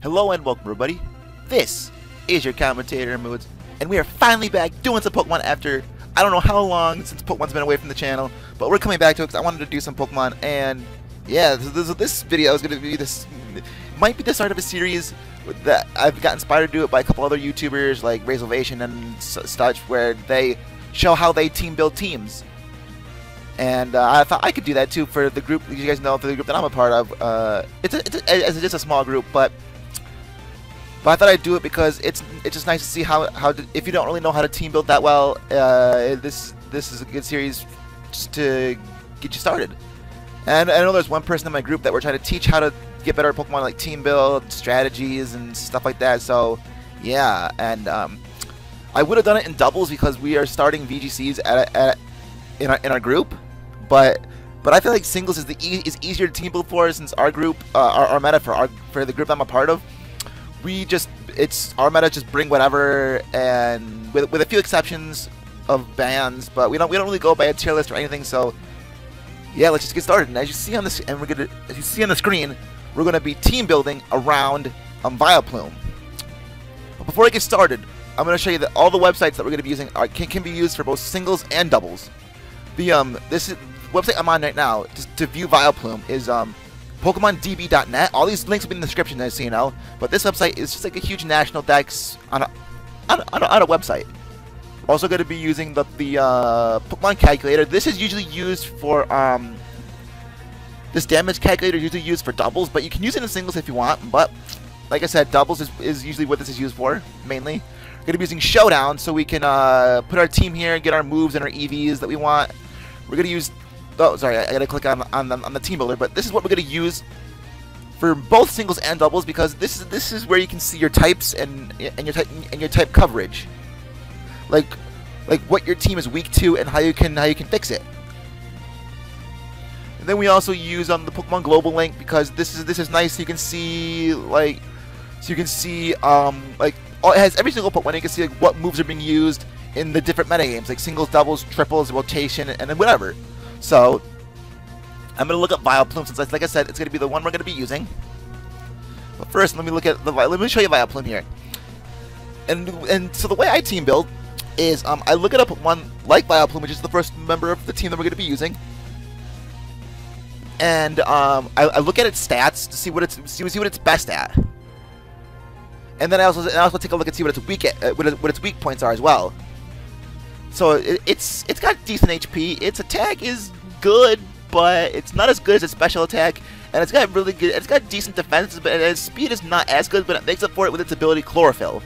Hello and welcome everybody. This is your commentator Moods, and we are finally back doing some Pokemon after I don't know how long since Pokemon's been away from the channel, but we're coming back to it because I wanted to do some Pokemon. And yeah, this video is going to be might be the start of a series that I've got inspired to do it by a couple other YouTubers like Razorvation and such, where they show how they team build teams. And I thought I could do that too for the group. You guys know, for the group that I'm a part of. It's just a small group, but I thought I'd do it because it's just nice to see how if you don't really know how to team build that well, this is a good series just to get you started. And I know there's one person in my group that we're trying to teach how to get better at Pokemon, like team build strategies and stuff like that. So yeah, and I would have done it in doubles because we are starting VGCs in our group, but I feel like singles is easier to team build for, since our group, our meta for the group I'm a part of, our meta just bring whatever, and with a few exceptions of bans, but we don't really go by a tier list or anything. So yeah, let's just get started. And as you see on this, as you see on the screen, we're gonna be team building around Vileplume. But before I get started, I'm gonna show you that all the websites that we're gonna be using can be used for both singles and doubles. This website I'm on right now to view Vileplume is PokemonDB.net. All these links will be in the description, as you know. But this website is just like a huge national dex on a website. We're also going to be using the Pokemon calculator. This is usually used for this damage calculator is usually used for doubles, but you can use it in singles if you want. But like I said, doubles is usually what this is used for mainly. We're going to be using Showdown so we can put our team here and get our moves and our EVs that we want. We're going to use... Oh, sorry, I gotta click on the team builder, but this is what we're gonna use for both singles and doubles, because this is where you can see your types and your type coverage, like what your team is weak to and how you can fix it. And then we also use the Pokemon Global link, because this is nice. So you can see it has every single Pokemon. You can see what moves are being used in the different metagames, like singles, doubles, triples, rotation, and then whatever. So I'm gonna look up Vileplume, since, like I said, it's gonna be the one we're gonna be using. But first, let me show you Vileplume here. And so the way I team build is I look at one like Vileplume, which is the first member of the team that we're gonna be using, and I look at its stats to see what it's best at, and then I also take a look and see what its weak points are as well. So it's got decent HP. Its attack is good, but it's not as good as its special attack, and it's got decent defense, but its speed is not as good, but it makes up for it with its ability Chlorophyll.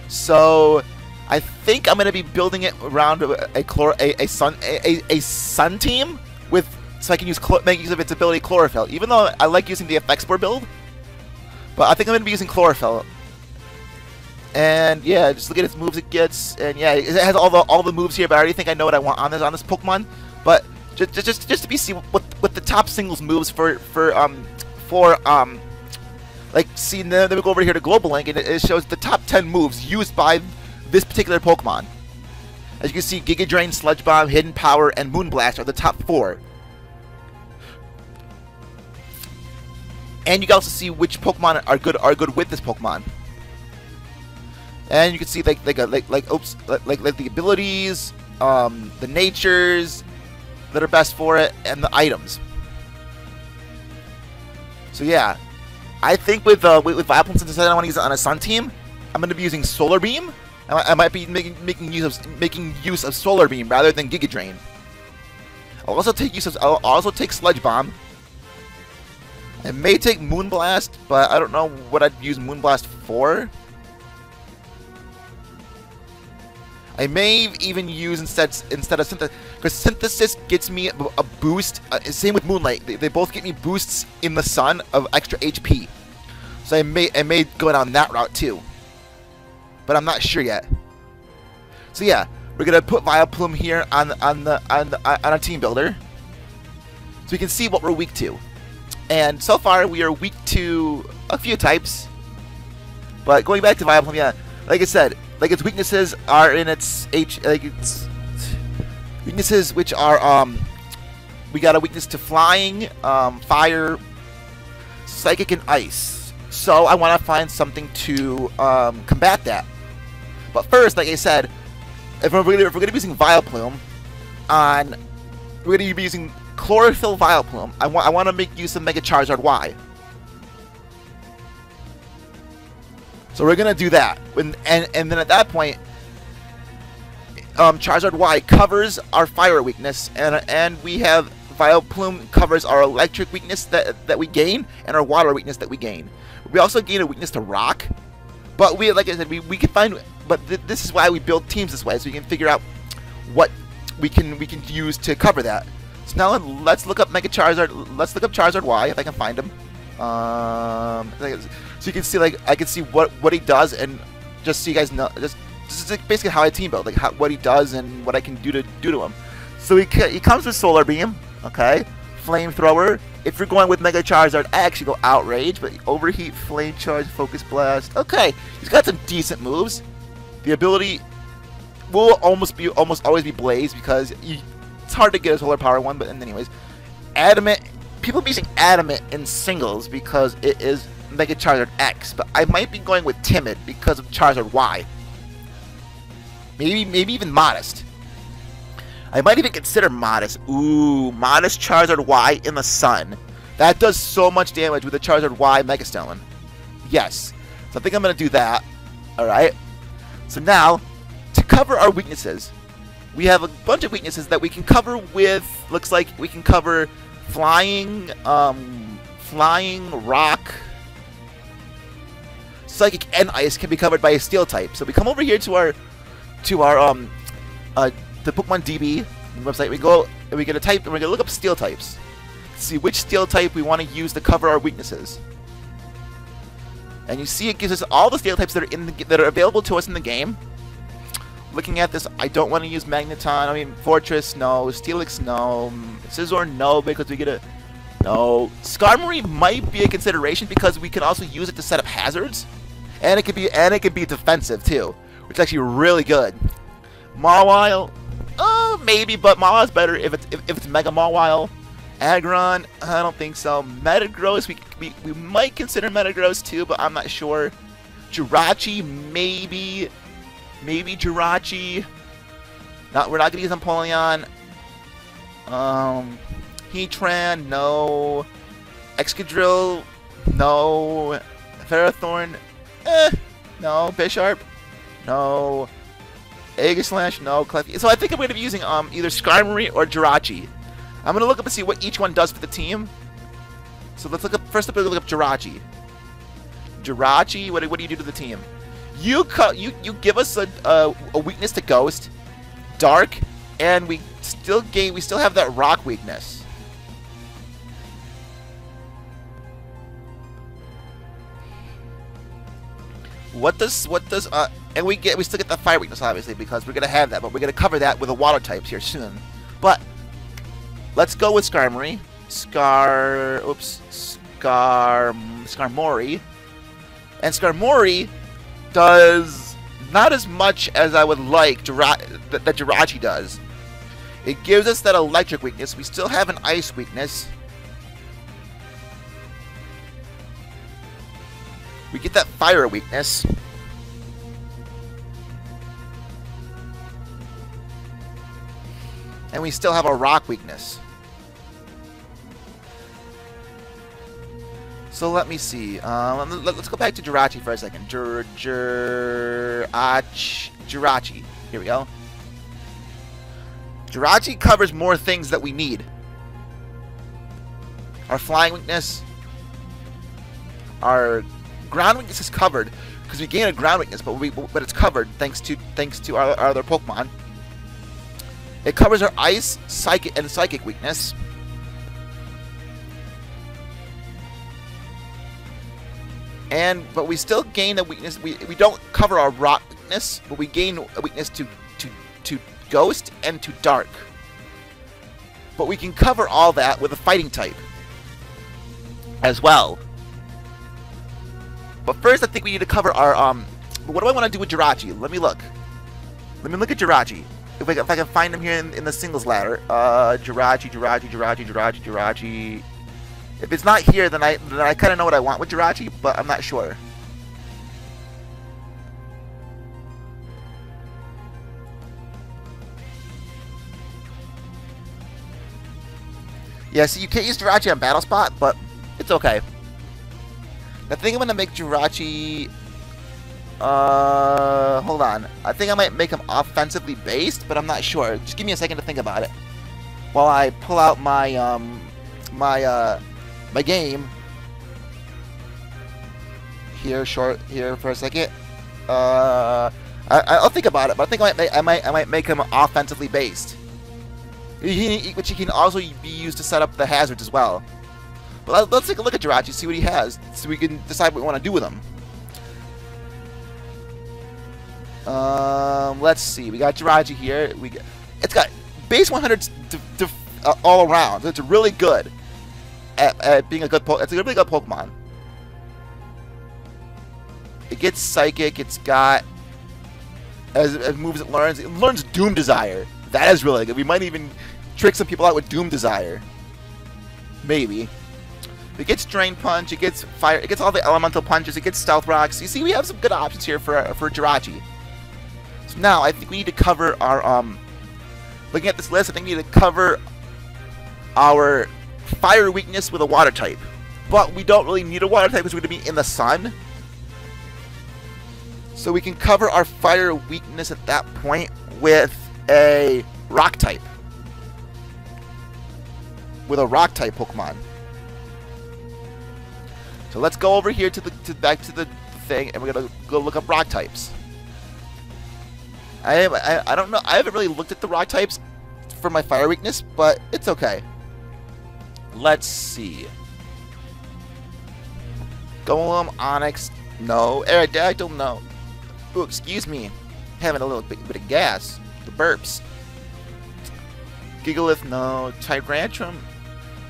So I think I'm gonna be building it around a sun team so I can make use of its ability Chlorophyll. Even though I like using the Effect Spore build, but I think I'm gonna be using Chlorophyll. And yeah, just look at its moves it gets, and yeah, it has all the moves here. But I already think I know what I want on this Pokemon. But just to see what the top singles moves like, see, then we go over here to Global Link, and it shows the top 10 moves used by this particular Pokemon. As you can see, Giga Drain, Sludge Bomb, Hidden Power, and Moonblast are the top 4. And you can also see which Pokemon are good with this Pokemon. And you can see like the abilities, the natures that are best for it, and the items. So yeah, I think with Vileplume, since I said I want to use it on a Sun team, I'm going to be using Solar Beam. I might be making use of Solar Beam rather than Giga Drain. I'll also take Sludge Bomb. I may take Moonblast, but I don't know what I'd use Moonblast for. I may even use instead of Synthesis, because Synthesis gets me a boost. Same with Moonlight; they both get me boosts in the sun of extra HP. So I may go down that route too, but I'm not sure yet. So yeah, we're gonna put Vileplume here on a team builder, so we can see what we're weak to. And so far we are weak to a few types. But going back to Vileplume, yeah, like I said. Like, its weaknesses are in its weaknesses, which are we got a weakness to flying, fire, psychic, and ice. So I want to find something to combat that. But first, like I said, if we're going to be using Vileplume on, we're going to be using Chlorophyll Vileplume. I want to make use of Mega Charizard Y. So we're going to do that. And then at that point, Charizard Y covers our fire weakness, and we have Vileplume covers our electric weakness that we gain, and our water weakness that we gain. We also gain a weakness to rock, but like I said, we can find. But this is why we build teams this way, so we can figure out what we can use to cover that. So now let's look up Mega Charizard. Let's look up Charizard Y if I can find him. So you can see, like, I can see what he does, and just so you guys know, this is like basically how I team build, like what he does and what I can do to him. So he comes with Solar Beam, okay, Flamethrower. If you're going with Mega Charizard, I actually go Outrage, but Overheat, Flame Charge, Focus Blast. Okay, he's got some decent moves. The ability will almost always be Blaze, because it's hard to get a Solar Power one. But anyways, Adamant. People be using Adamant in singles because it is Mega Charizard X, but I might be going with Timid because of Charizard Y. Maybe even Modest. I might even consider Modest. Ooh, Modest Charizard Y in the sun. That does so much damage with the Charizard Y Mega Stone. Yes. So I think I'm going to do that. Alright. So now, to cover our weaknesses, we have a bunch of weaknesses that we can cover with, looks like we can cover Flying, Rock, Psychic, and Ice can be covered by a Steel type. So we come over here to our the Pokemon DB website. We go and we get a type, and we're gonna look up Steel types. See which Steel type we want to use to cover our weaknesses. And you see, it gives us all the Steel types that are available to us in the game. Looking at this, I don't want to use Magneton. I mean, Fortress, no. Steelix, no. Scizor, no, because we get a... No. Skarmory might be a consideration because we can also use it to set up hazards. And it can be defensive, too. Which is actually really good. Mawile, maybe, but Mawile's better if it's Mega Mawile. Aggron, I don't think so. Metagross, we might consider Metagross, too, but I'm not sure. Jirachi, maybe... Maybe Jirachi. We're not gonna use Empoleon. Heatran, no. Excadrill, no. Ferrothorn, no. Bisharp, no. Aegislash, no. Clefairy. So I think I'm gonna be using either Skarmory or Jirachi. I'm gonna look up and see what each one does for the team. So let's look up first. Look up Jirachi. Jirachi, what do you do to the team? You give us a weakness to Ghost, Dark, and we still have that Rock weakness. And we still get the Fire weakness, obviously, because we're gonna have that, but we're gonna cover that with the Water types here soon. But let's go with Skarmory, Skarmory, and Skarmory does not as much as I would like that Jirachi does. It gives us that electric weakness. We still have an ice weakness. We get that fire weakness. And we still have a rock weakness. So let me see. Let's go back to Jirachi for a second. Jirachi. Here we go. Jirachi covers more things that we need. Our flying weakness. Our ground weakness is covered because we gain a ground weakness, but it's covered thanks to our other Pokemon. It covers our ice, psychic weakness. But we still gain a weakness. We don't cover our rock weakness, but we gain a weakness to Ghost and to Dark. But we can cover all that with a fighting type as well. But first, I think we need to cover our what do I want to do with Jirachi? Let me look. Let me look at Jirachi. If I can find him here in the singles ladder. Jirachi. If it's not here, then I kind of know what I want with Jirachi, but I'm not sure. Yeah, see, you can't use Jirachi on Battle Spot, but it's okay. I think I'm going to make Jirachi... hold on. I think I might make him offensively based, but I'm not sure. Just give me a second to think about it. While I pull out my, my game. Here for a second. I'll think about it, but I think I might make him offensively based. Which he can also be used to set up the hazards as well. But let's take a look at Jirachi, see what he has, so we can decide what we want to do with him. Let's see. We got Jirachi here. It's got base 100 all around. So it's really good at being a good. It's a really good Pokemon. It gets Psychic. It's got as moves it learns Doom Desire. That is really good. We might even trick some people out with Doom Desire. Maybe. It gets Drain Punch. It gets Fire. It gets all the Elemental Punches. It gets Stealth Rocks. You see, we have some good options here for Jirachi. So now I think we need to cover our looking at this list. I think we need to cover our Fire weakness with a Water type, but we don't really need a Water type because we're going to be in the sun. So we can cover our Fire weakness at that point with a Rock type. With a Rock type Pokemon. So let's go over here to back to the thing, and we're gonna go look up Rock types. I don't know. I haven't really looked at the Rock types for my Fire weakness, but it's okay. Let's see. Golem, Onix, no. Aerodactyl, no. Oh, excuse me. Having a little bit of gas. The burps. Gigalith, no. Tyrantrum.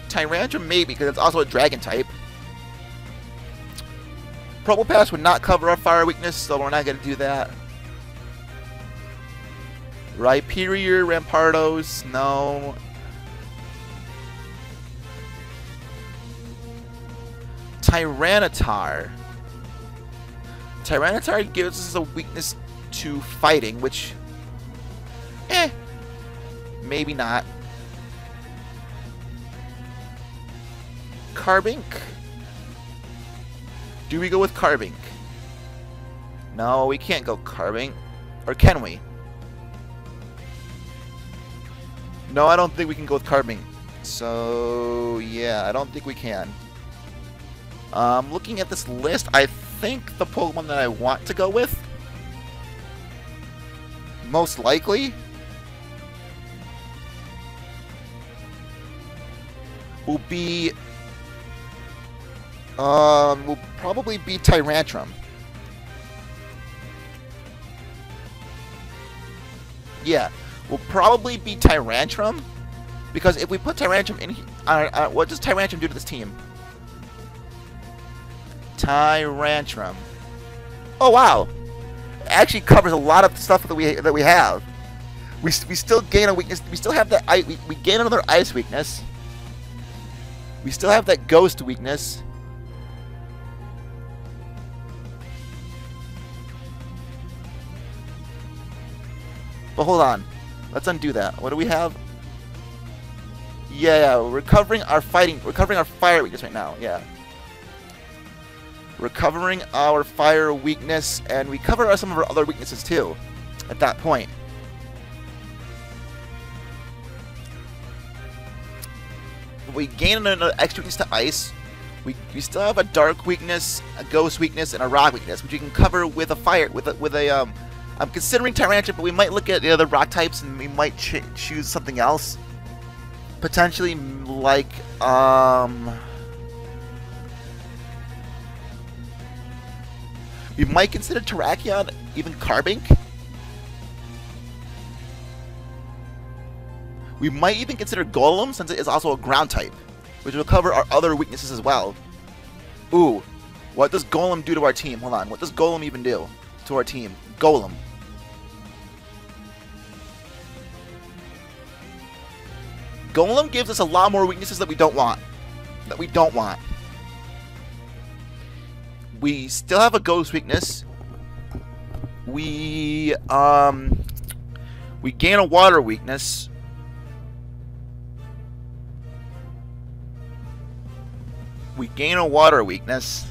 Tyrantrum, maybe, because it's also a Dragon type. Probopass would not cover our Fire weakness, so we're not going to do that. Rhyperior, Rampardos, no. Tyranitar. Tyranitar gives us a weakness to fighting, which... maybe not. Carbink? Do we go with Carbink? No, we can't go Carbink. Or can we? No, I don't think we can go with Carbink. So, yeah, I don't think we can. Looking at this list, I think the Pokemon that I want to go with, most likely, will be, will probably be Tyrantrum. Yeah, will probably be Tyrantrum, because if we put Tyrantrum in here, what does Tyrantrum do to this team? Tyrantrum. Oh wow! It actually covers a lot of stuff that we have. We still gain a weakness. We still have that. We gain another Ice weakness. We still have that Ghost weakness. But hold on. Let's undo that. What do we have? Yeah, we're covering our Fire weakness right now. Yeah. We're covering our Fire weakness, and we cover some of our other weaknesses too at that point. We gain an extra weakness to Ice. We still have a Dark weakness, a Ghost weakness, and a Rock weakness, which we can cover with a Fire I'm considering Tyrantrum, but we might look at the other Rock types and we might choose something else. Potentially like we might consider Terrakion, even Carbink. We might even consider Golem, since it is also a ground type, which will cover our other weaknesses as well. Ooh, what does Golem do to our team? Hold on, what does Golem even do to our team? Golem. Golem gives us a lot more weaknesses that we don't want. that we don't want. We still have a ghost weakness. We gain a water weakness. We gain a water weakness.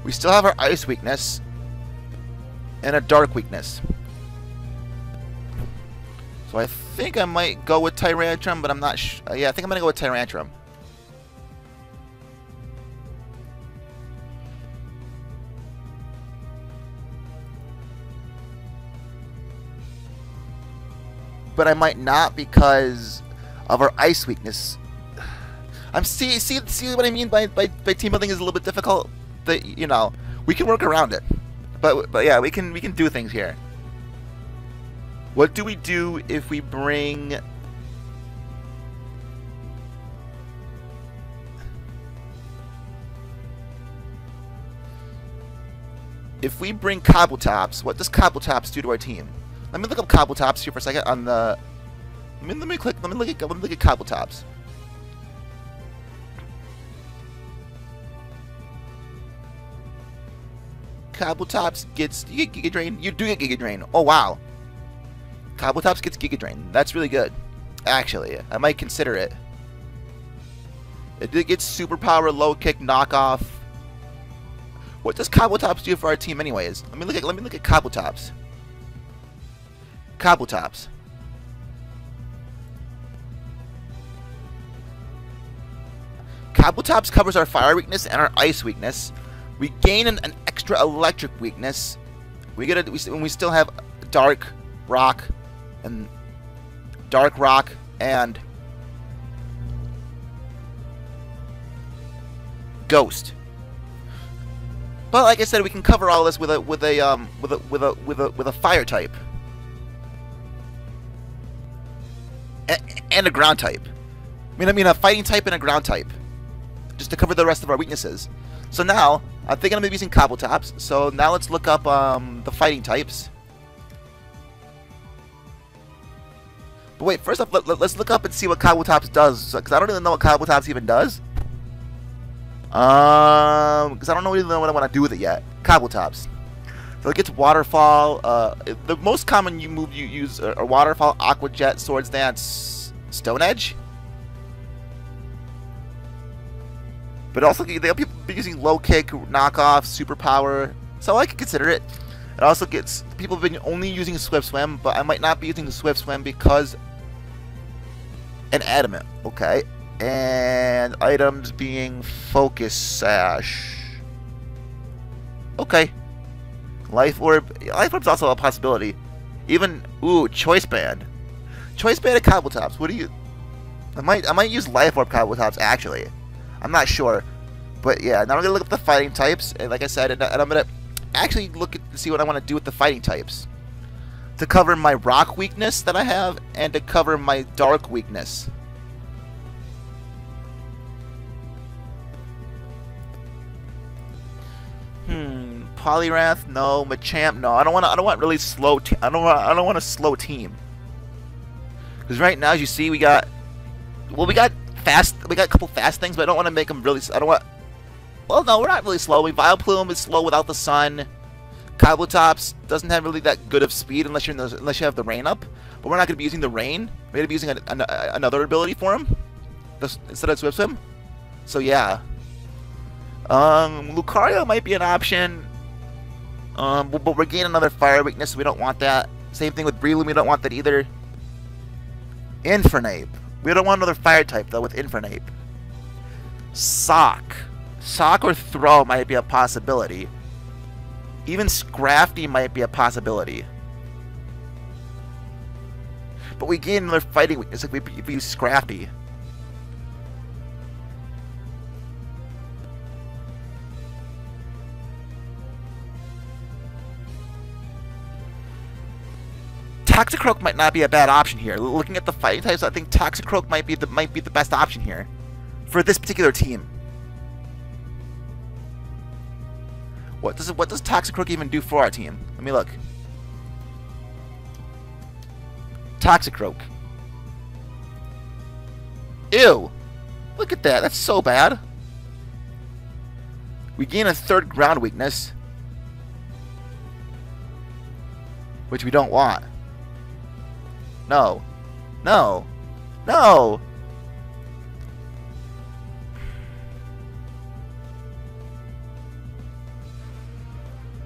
We still have our ice weakness. And a dark weakness. So I think I might go with Tyrantrum, but I'm not sure. Yeah, I think I'm going to go with Tyrantrum. But I might not because of our ice weakness. See what I mean by team building is a little bit difficult. You know, we can work around it. But yeah, we can do things here. What do we do if we bring... If we bring Cobbleptops, what does Cobbleptops do to our team? Let me look up Cobbleptops here for a second on the... Let me look at Cobbleptops. Cobbleptops gets... You get Giga Drain? You do get Giga Drain. Oh, wow. Cobbleptops gets Giga Drain. That's really good. Actually, I might consider it. It gets Superpower, Low Kick, Knockoff. What does Cobbleptops do for our team anyways? Let me look at Cobbleptops. Cobbleptops. Cobbleptops covers our fire weakness and our ice weakness. We gain an extra electric weakness. We still have dark rock and ghost. But like I said, we can cover all this with a fire type and a ground type. I mean a fighting type and a ground type, just to cover the rest of our weaknesses. So now I think I'm gonna be using Cobbleptops. So now let's look up the fighting types. But wait, first off, let's look up and see what Cobbleptops does, because I don't even know what Cobbleptops even does. Because I don't really know what I want to do with it yet. Cobbleptops. So it gets Waterfall. The most common move you use are Waterfall, Aqua Jet, Swords Dance, Stone Edge. But also, they'll be using Low Kick, Knockoff, Superpower. So I can consider it. It also gets... People have been only using Swift Swim, but I might not be using Swift Swim because... An Adamant. Okay. And items being Focus Sash. Okay. Life Orb. Life Orb's also a possibility. Even... Ooh, Choice Band. Choice Band and Cobbleptops. What do you... I might use Life Orb Cobbleptops, actually. I'm not sure. But yeah, now I'm going to look up the fighting types. And like I said, and I'm going to actually look at see what I want to do with the fighting types. To cover my rock weakness that I have, and to cover my dark weakness. Poliwrath, no. Machamp, no. I don't want really slow. I don't want a slow team. Because right now, as you see, we got fast. We got a couple fast things, but I don't want to make them really. I don't want. Well, no, we're not really slow. I mean, Vileplume is slow without the sun. Cobbleptops doesn't have really that good of speed unless you have the rain up. But we're not going to be using the rain. We're going to be using another ability for him instead of Swift Swim. So yeah. Lucario might be an option. But we're gaining another fire weakness, so we don't want that. Same thing with Breloom, we don't want that either. Infernape. We don't want another fire type though with Infernape. Sock. Sock or Throw might be a possibility. Even Scrafty might be a possibility. But we gain another fighting weakness if we use Scrafty. Toxicroak might not be a bad option here. Looking at the fighting types, I think Toxicroak might be the best option here for this particular team. What does Toxicroak even do for our team? Let me look. Toxicroak. Ew. Look at that. That's so bad. We gain a third ground weakness, which we don't want. No. No. No!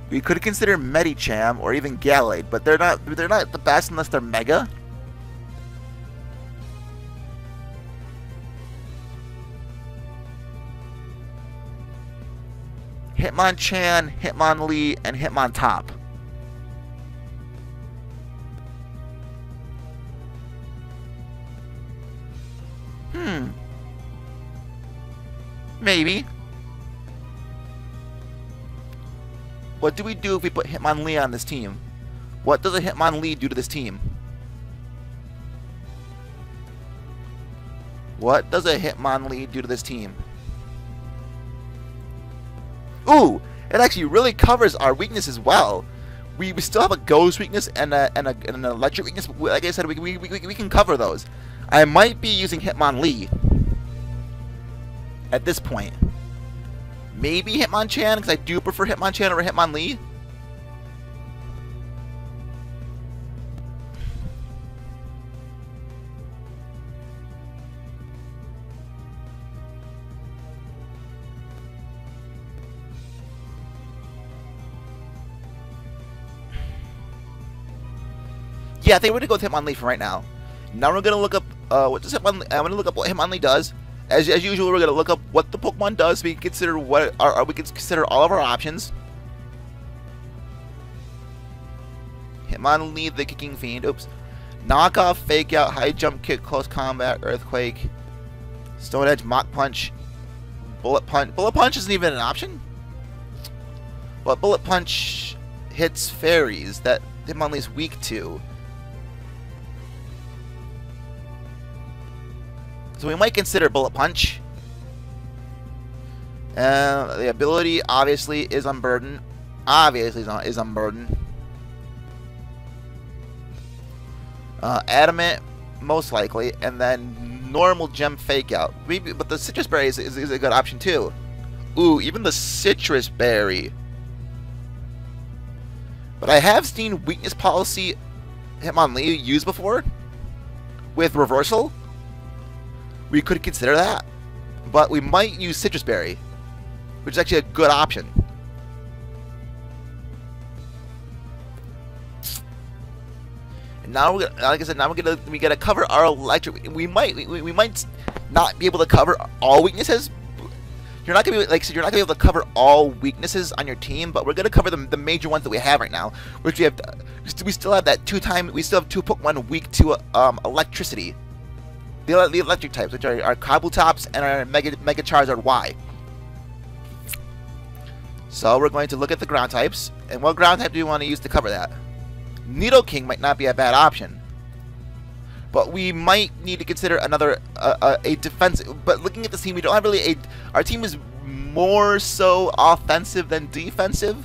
We could consider Medicham or even Gallade, but they're not the best unless they're Mega. Hitmonchan, Hitmonlee, and Hitmontop. Maybe. What do we do if we put Hitmonlee on this team? What does a Hitmonlee do to this team? What does a Hitmonlee do to this team? Ooh! It actually really covers our weakness as well. We still have a Ghost weakness and an Electric weakness. But like I said, we can cover those. I might be using Hitmonlee at this point. Maybe Hitmonchan, because I do prefer Hitmonchan over Hitmonlee. Yeah, I think we're gonna go with Hitmonlee for right now. Now we're gonna look up what does Hitmonlee. I'm gonna look up what Hitmonlee does. As usual, we're gonna look up what the Pokemon does. We can consider we can consider all of our options. Hitmonlee, the Kicking Fiend. Oops. Knockoff, Fake Out, High Jump Kick, Close Combat, Earthquake, Stone Edge, Mach Punch, Bullet Punch. Bullet Punch isn't even an option. But Bullet Punch hits fairies that Hitmonlee's weak to. So we might consider Bullet Punch. The ability obviously is Unburden. Obviously is Unburden. Adamant, most likely, and then normal Gem Fake Out. Maybe, but the Citrus Berry is a good option too. Ooh, even the Citrus Berry. But I have seen Weakness Policy Hitmonlee used before with Reversal. We could consider that, but we might use Citrus Berry, which is actually a good option. And now we're gonna, like I said, now we gotta cover our Electric. We might not be able to cover all weaknesses. You're not gonna be like I said, you're not gonna be able to cover all weaknesses on your team, but we're gonna cover the major ones that we have right now, which we have. We still have that we still have 2 Pokemon weak to electricity. The electric types, which are our Kabutops and our Mega Charizard Y. So we're going to look at the ground types, and what ground type do we want to use to cover that? Nidoking might not be a bad option, but we might need to consider another a defensive. But looking at this team, we don't have really our team is more so offensive than defensive,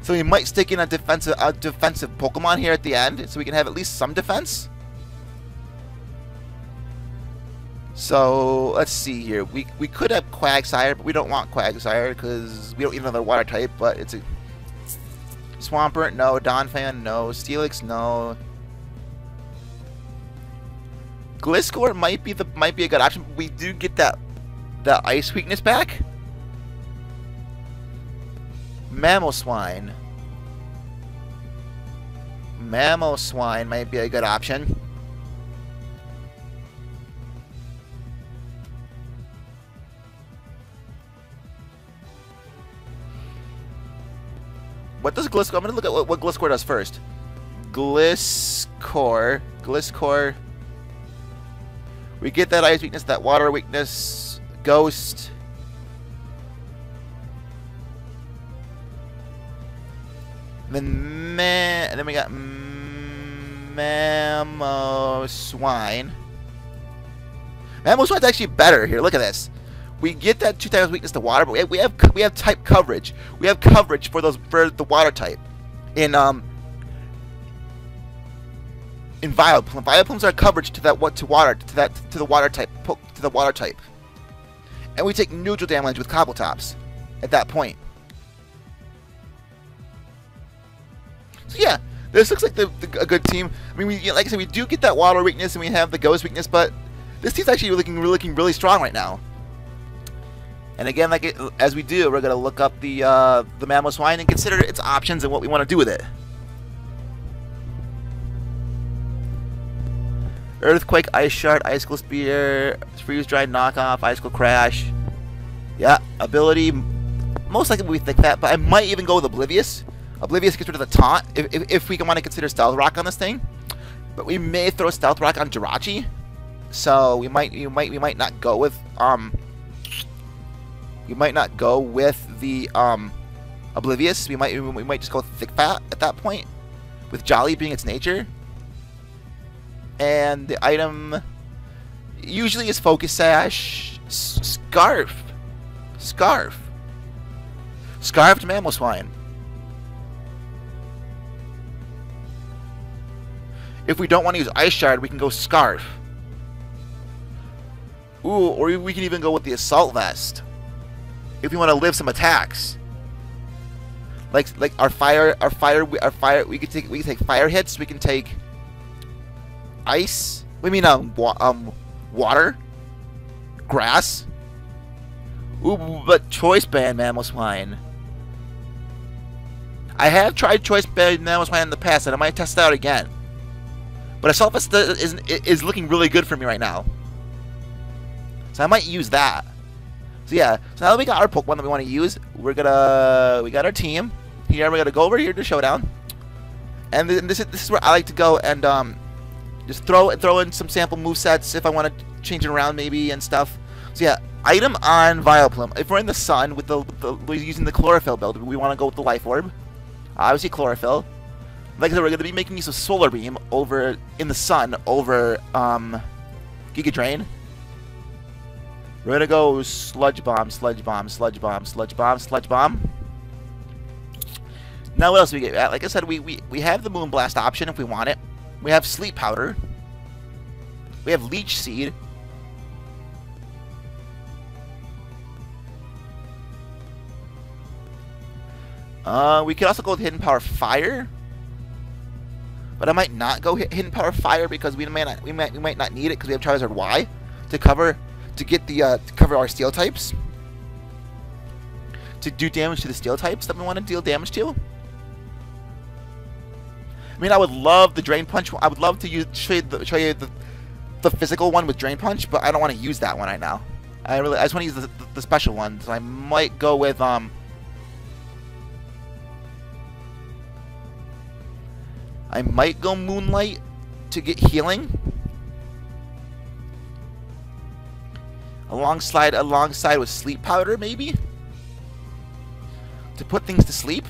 so we might stick in a defensive Pokemon here at the end, so we can have at least some defense. So let's see here. We could have Quagsire, but we don't want Quagsire because we don't need another water type. But it's a Swampert, no. Donphan, no. Steelix, no. Gliscor might be a good option. But we do get that ice weakness back. Mamoswine. Mamoswine might be a good option. What does Gliscor? I'm going to look at what Gliscor does first. Gliscor. We get that ice weakness, that water weakness, ghost. And then we got Mamoswine. Mamoswine's actually better here. Look at this. We get that 2 times weakness to water, but we have type coverage. We have coverage for the water type. In in Vileplume. Vileplumes are coverage to that to the water type. And we take neutral damage with Cobbleptops at that point. So yeah, this looks like a good team. I mean, like I said, we do get that water weakness and we have the ghost weakness, but this team's actually looking really strong right now. And again, as we do, we're gonna look up the Mamoswine and consider its options and what we want to do with it. Earthquake, Ice Shard, Icicle Spear, Freeze Dry, Knockoff, Icicle Crash. Yeah, ability, most likely we think that, but I might even go with Oblivious. Oblivious gets rid of the taunt if we want to consider Stealth Rock on this thing. But we may throw Stealth Rock on Jirachi, so we might not go with the Oblivious. We might just go Thick Fat at that point, with Jolly being its nature. And the item usually is Focus Sash, Scarf to Mamoswine. If we don't want to use Ice Shard, we can go Scarf. Ooh, or we can even go with the Assault Vest if we want to live some attacks. Like our fire. We can take fire hits. We can take ice. We mean water, grass. Ooh, but Choice Band Mamoswine. I have tried Choice Band Mamoswine in the past, and I might test it out again. But Assault Vest is looking really good for me right now, so I might use that. So yeah, so now that we got our Pokemon that we want to use, we got our team here. We're gonna go over here to Showdown, and this is where I like to go and just throw in some sample movesets if I want to change it around maybe and stuff. So yeah, item on Vileplume. If we're in the sun with we're using the Chlorophyll build, we want to go with the Life Orb. Obviously Chlorophyll. Like I said, we're going to be making use of Solar Beam over in the sun over Giga Drain. We're going to go Sludge Bomb, Sludge Bomb, Sludge Bomb, Sludge Bomb, Sludge Bomb. Now what else do we get? Like I said, we have the Moonblast option if we want it. We have Sleep Powder. We have Leech Seed. We could also go with Hidden Power Fire. But I might not go Hidden Power Fire because we might not need it because we have Charizard Y to cover our Steel types, to do damage to the Steel types that we want to deal damage to. I mean, I would love the Drain Punch. I would love to show you the physical one with Drain Punch, but I don't want to use that one right now. I just want to use the special one. So I might go with I might go Moonlight to get healing. Alongside with Sleep Powder, maybe? To put things to sleep?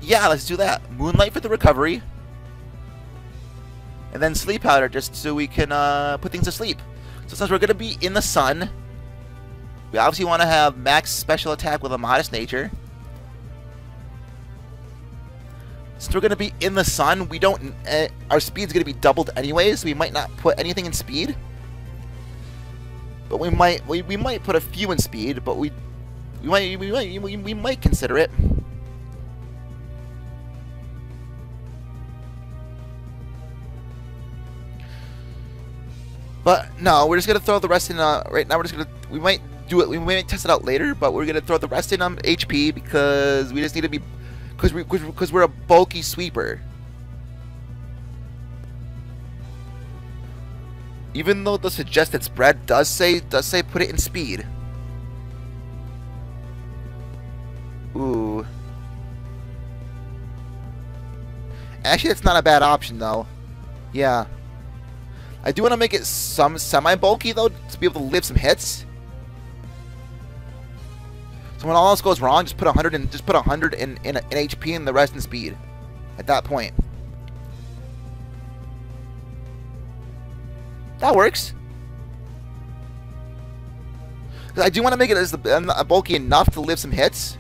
Yeah, let's do that. Moonlight for the recovery. And then Sleep Powder, just so we can put things to sleep. So since we're going to be in the sun, we obviously want to have max special attack with a modest nature. Since we're going to be in the sun, we don't. Our speed's going to be doubled anyways, so we might not put anything in speed. But we might put a few in speed, but we might consider it. But no, we're just gonna throw the rest in. Right now, we might do it. We might test it out later, but we're gonna throw the rest in HP because we just need to be, because we're a bulky sweeper. Even though the suggested spread does say put it in speed. Ooh. Actually, that's not a bad option though. Yeah. I do want to make it some semi-bulky though, to be able to live some hits. So when all else goes wrong, just put 100 in HP and the rest in speed. At that point, that works. I do want to make it as bulky enough to live some hits.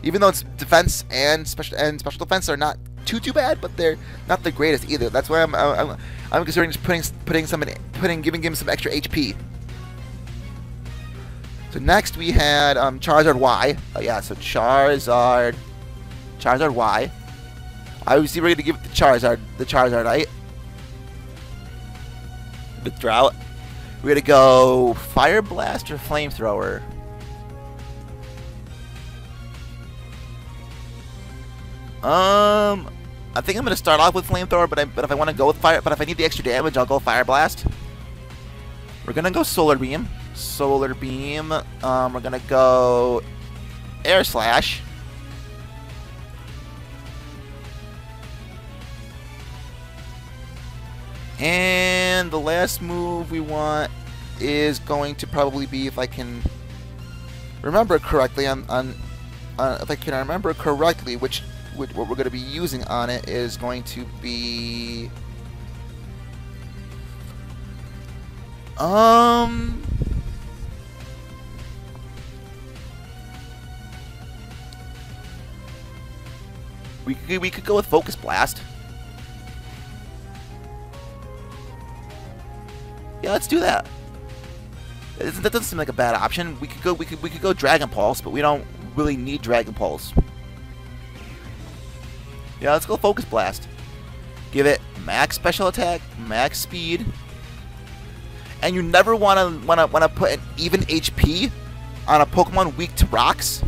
Even though its defense and special defense are not too bad, but they're not the greatest either. That's why I'm considering just giving him some extra HP. So next we had Charizard Y. Oh yeah, so Charizard Y. Obviously we're gonna give it the Charizardite. The Drought. We're gonna go Fire Blast or Flamethrower. I think I'm gonna start off with Flamethrower, but if I want to go with Fire, but if I need the extra damage, I'll go Fire Blast. We're gonna go Solar Beam. We're gonna go Air Slash. And the last move we want is going to probably be, if I can remember correctly, what we're going to be using on it is going to be we could go with Focus Blast. Yeah, let's do that. That doesn't seem like a bad option. We could go Dragon Pulse, but we don't really need Dragon Pulse. Yeah, let's go Focus Blast. Give it max special attack, max speed, and you never wanna put an even HP on a Pokemon weak to rocks,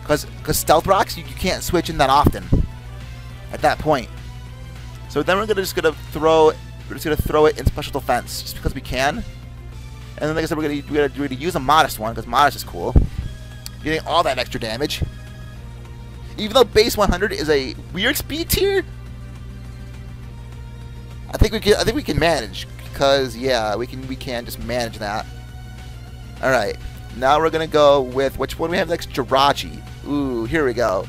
because Stealth Rocks you can't switch in that often at that point. So then we're just gonna throw it in special defense just because we can. And then like I said, we're gonna use a Modest one because Modest is cool, getting all that extra damage. Even though base 100 is a weird speed tier, I think we can manage, because yeah, we can just manage that. All right, now we're gonna go with which one we have next? Jirachi. Ooh, here we go.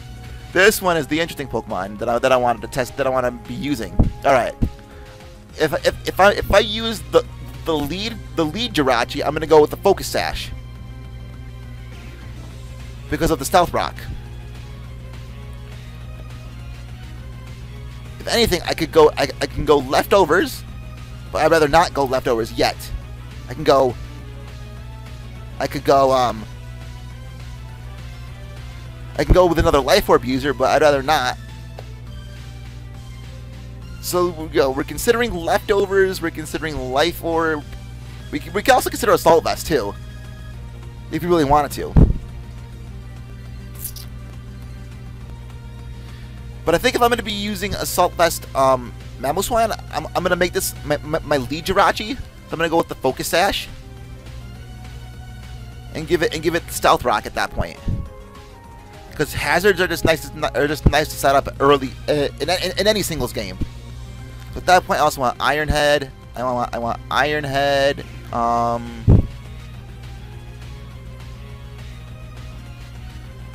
This one is the interesting Pokemon that I wanted to test, that I want to be using. All right, if I use the lead Jirachi, I'm gonna go with the Focus Sash because of the Stealth Rock. If anything, I can go Leftovers, but I'd rather not go Leftovers yet. I could go with another Life Orb user, but I'd rather not. So we're considering Leftovers, we're considering Life Orb. We can also consider Assault Vest too, if you really wanted to. But I think if I'm going to be using Assault Vest Mamoswine, I'm going to make this my lead Jirachi. So I'm going to go with the Focus Sash and give it Stealth Rock at that point. Because hazards are just nice to set up early in any singles game. So at that point, I also want Iron Head. I want Iron Head.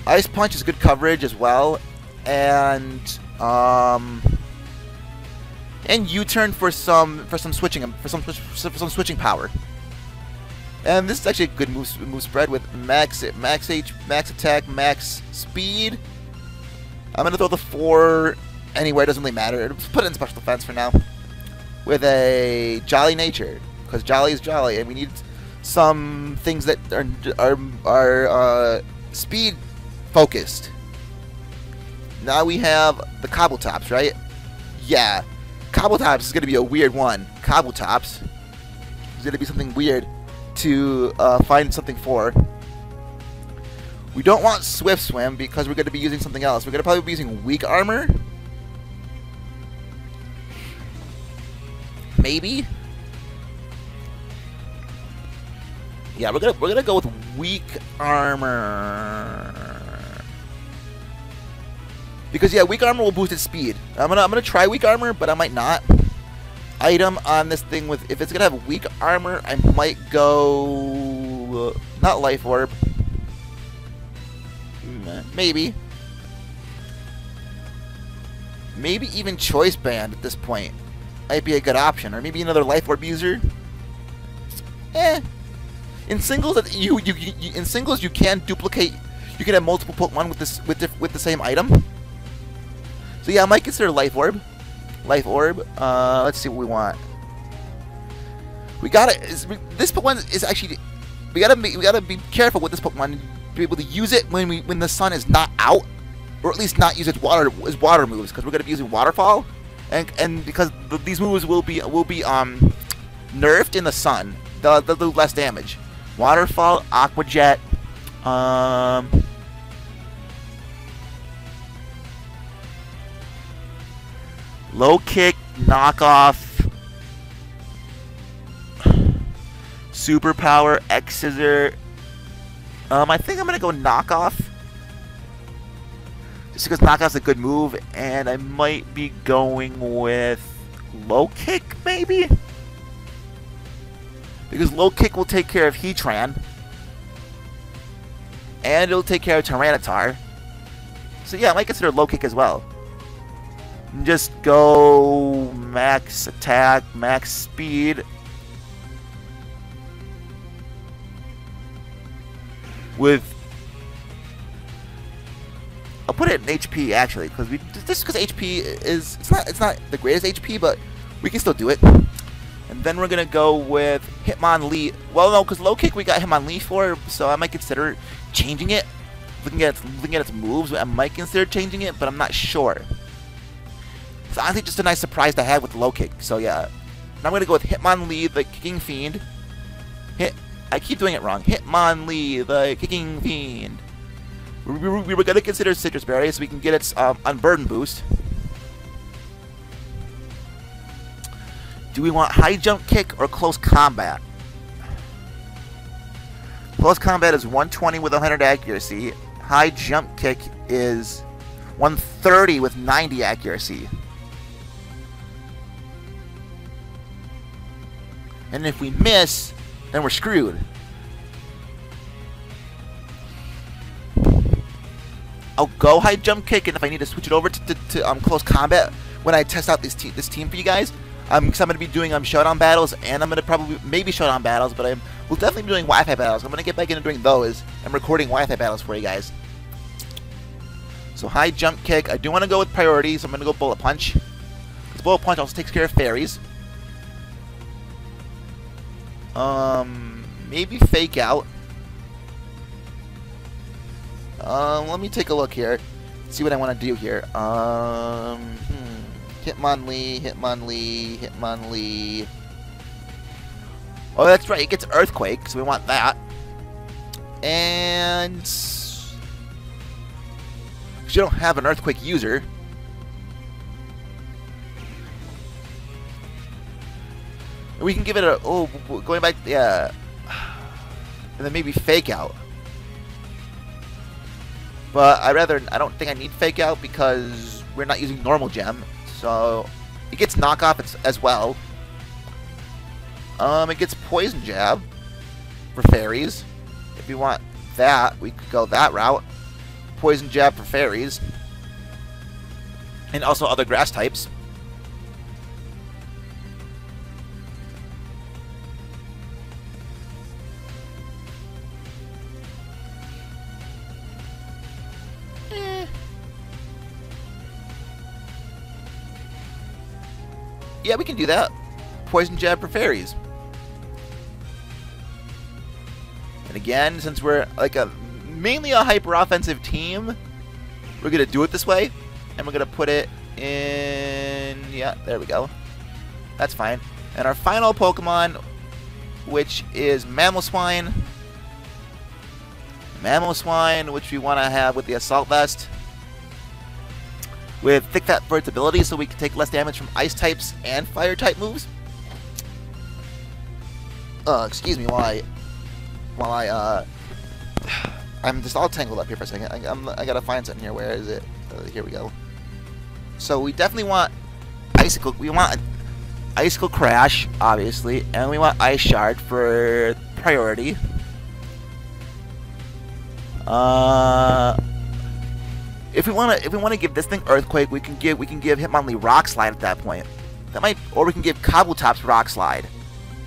Ice Punch is good coverage as well. And U-turn for some switching power. And this is actually a good move spread with max attack, max speed. I'm gonna throw the 4 anywhere, doesn't really matter. Just put it in special defense for now. With a Jolly Nature, because Jolly is jolly, and we need some things that are speed focused. Now we have the Cobbleptops, right? Yeah, Cobbleptops is going to be a weird one. Cobbleptops is going to be something weird to find something for. We don't want Swift Swim because we're going to be using something else. We're going to probably be using Weak Armor. Maybe. Yeah, we're gonna go with Weak Armor. Because yeah, Weak Armor will boost its speed. I'm gonna try Weak Armor, but I might not. Item on this thing with, if it's gonna have Weak Armor, I might go not Life Orb. Maybe even Choice Band at this point might be a good option, or maybe another Life Orb user. In singles, in singles you can duplicate. You can have multiple Pokemon with the same item. So yeah, I might consider Life Orb. Life Orb. Let's see what we want. We gotta. This Pokemon is actually. We gotta be careful with this Pokemon. To be able to use it when the sun is not out, or at least not use its water moves, because we're gonna be using Waterfall, and because these moves will be nerfed in the sun. They'll do less damage. Waterfall, Aqua Jet. Low Kick, Knockoff, Superpower, X Scissor. I think I'm gonna go Knockoff, just because Knockoff's a good move, and I might be going with Low Kick maybe, because Low Kick will take care of Heatran, and it'll take care of Tyranitar. So yeah, I might consider Low Kick as well. Just go max attack, max speed. I'll put it in HP actually, because just because HP is it's not the greatest HP, but we can still do it. And then we're gonna go with Hitmonlee. Well, no, because Low Kick we got Hitmonlee for, so I might consider changing it. Looking at its moves, I might consider changing it, but I'm not sure. It's honestly just a nice surprise to have with Low Kick. So yeah, now I'm gonna go with Hitmonlee, the Kicking Fiend. I keep doing it wrong. Hitmonlee, the Kicking Fiend. We were gonna consider Citrus Berry so we can get its Unburden boost. Do we want High Jump Kick or Close Combat? Close Combat is 120 with 100 accuracy. High Jump Kick is 130 with 90 accuracy. And if we miss, then we're screwed. I'll go High Jump Kick, and if I need to switch it over to Close Combat when I test out this team for you guys, because I'm going to be doing Showdown battles, and I'm going to probably maybe Showdown battles, but we'll definitely be doing Wi-Fi battles. I'm going to get back into doing those and recording Wi-Fi battles for you guys. So High Jump Kick. I do want to go with priority, so I'm going to go Bullet Punch. Because Bullet Punch also takes care of fairies. Maybe Fake Out. Let me take a look here. See what I want to do here. Hitmonlee, Hitmonlee, Hitmonlee. Oh, that's right. It gets Earthquake, so we want that. And because you don't have an Earthquake user. We can give it a going back, yeah, and then maybe Fake Out. But I don't think I need Fake Out because we're not using Normal Gem, so it gets Knockoff as well. It gets Poison Jab for fairies. If you want that, we could go that route. Poison Jab for fairies, and also other grass types. Yeah, we can do that. Poison Jab for fairies. And again, since we're like mainly a hyper offensive team, we're gonna do it this way, and we're gonna put it in. Yeah, there we go. That's fine. And our final Pokemon, which is Mamoswine. Mamoswine, which we want to have with the Assault Vest. With Thick Fat for its ability, so we can take less damage from Ice types and Fire type moves. Excuse me while I'm just all tangled up here for a second. I gotta find something here. Where is it? Here we go. So we definitely want Icicle. We want Icicle Crash, obviously, and we want Ice Shard for priority. If we want to give this thing Earthquake, we can give Hitmonlee Rock Slide at that point. That might, or we can give Kabutops Rock Slide.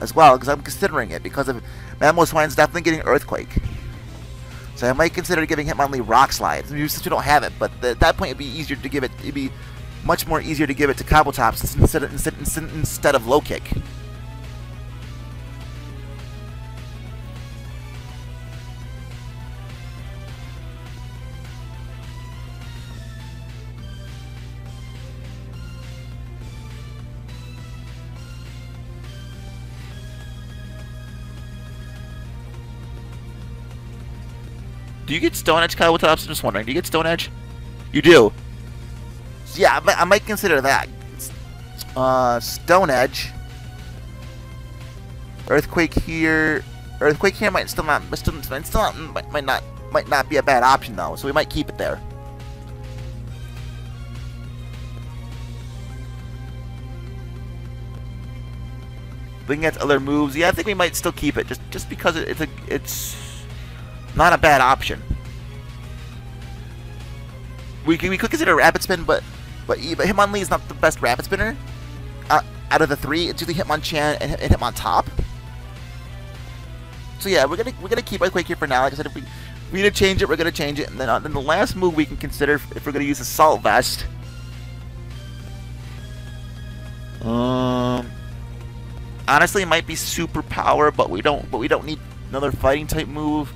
as well, because I'm considering it because of Mamoswine's definitely getting Earthquake. So I might consider giving Hitmonlee Rock Slide, since we don't have it. But at that point, it'd be easier to give it. It'd be much more easier to give it to Kabutops instead of Low Kick. Do you get Stone Edge, Kabutops? I'm just wondering. Do you get Stone Edge? You do. So yeah, I might consider that. Stone Edge. Earthquake here. Earthquake here might not be a bad option though. So we might keep it there. Looking at other moves, yeah, I think we might still keep it just because it's not a bad option. We could consider Rapid Spin, but Hitmonlee is not the best Rapid Spinner out of the three. It's usually Hitmonchan and Hitmontop. So yeah, we're gonna keep Earthquake here for now. Like I said, if we need to change it, we're gonna change it. And then the last move we can consider if we're gonna use Assault Vest. Honestly, it might be Super Power, but we don't need another fighting type move.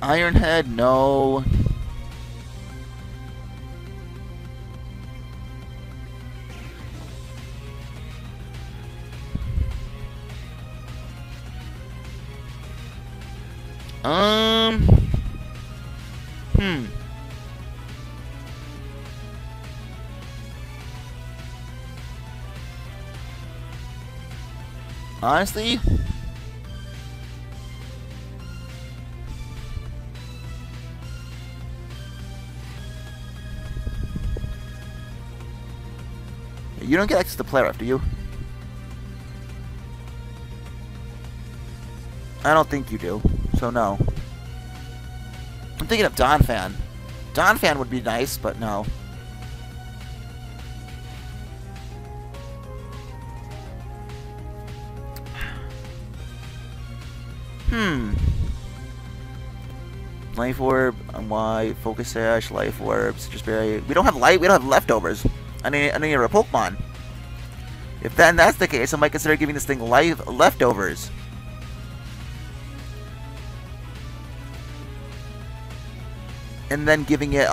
Iron Head, no. Honestly, you don't get access to Play Rough, do you? I don't think you do, so no. I'm thinking of Donphan. Donphan would be nice, but no. Life Orb, Y, Focus Sash, Life Orb, Citrus Berry. We don't have leftovers. I need a Pokemon. If that's the case, I might consider giving this thing leftovers. And then giving it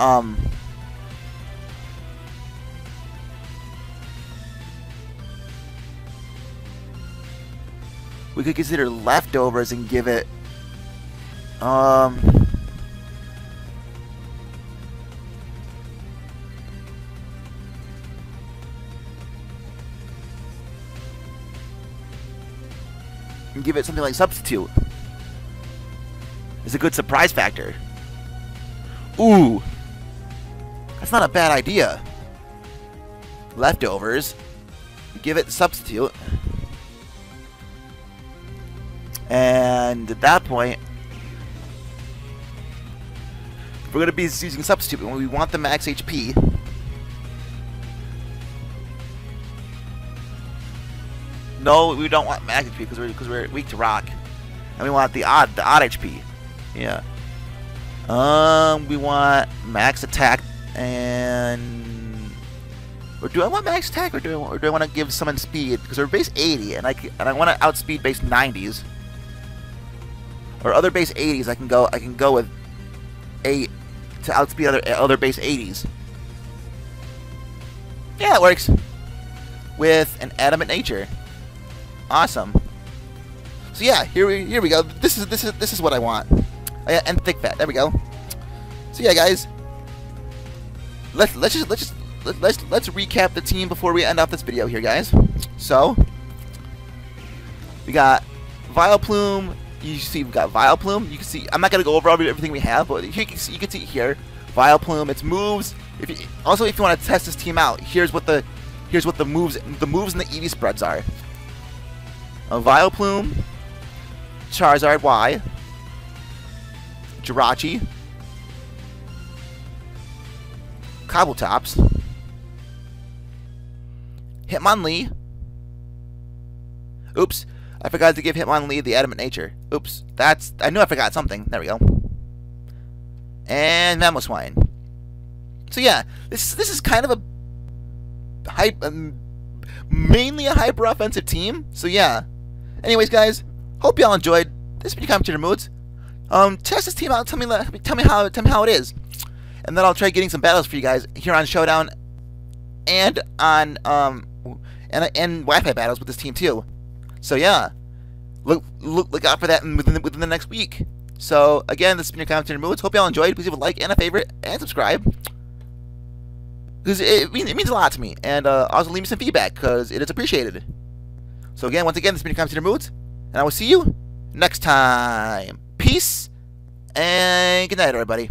we could consider leftovers and give it and give it something like Substitute. It's a good surprise factor. Ooh, that's not a bad idea. Leftovers. Give it Substitute. And at that point, we're going to be using Substitute when we want the max HP. No, we don't want max HP because we're weak to Rock, and we want the odd HP. Yeah. We want max attack and. Or do I want max attack, or do I want to give someone speed? Because we're base 80, and I want to outspeed base 90s. Or other base 80s, I can go with 8 to outspeed other base 80s. Yeah, it works. With an Adamant Nature. Awesome. So yeah, here we go. This is what I want. And Thick Fat. There we go. So yeah, guys. Let's recap the team before we end off this video here, guys. So we got Vileplume. You see, we've got Vileplume. You can see. I'm not gonna go over everything we have, but you can see here. Vileplume. Its moves. If you want to test this team out, here's what the moves and the EV spreads are. a Vileplume, Charizard Y, Jirachi, Kabutops, Hitmonlee. Oops, I forgot to give Hitmonlee the Adamant Nature. Oops, I knew I forgot something. There we go. And Mamoswine. So yeah, this is kind of a mainly a hyper offensive team. So yeah. Anyways, guys, hope y'all enjoyed. This has been your commentator moods. Test this team out. Tell me how it is, and then I'll try getting some battles for you guys here on Showdown, and on and Wi-Fi battles with this team too. So yeah, look out for that within the next week. So again, this has been your commentator moods. Hope y'all enjoyed. Please leave a like and a favorite and subscribe, because it means a lot to me. And also leave me some feedback, because it is appreciated. So again, once again, this has been your commentator moods, and I will see you next time. Peace and good night, everybody.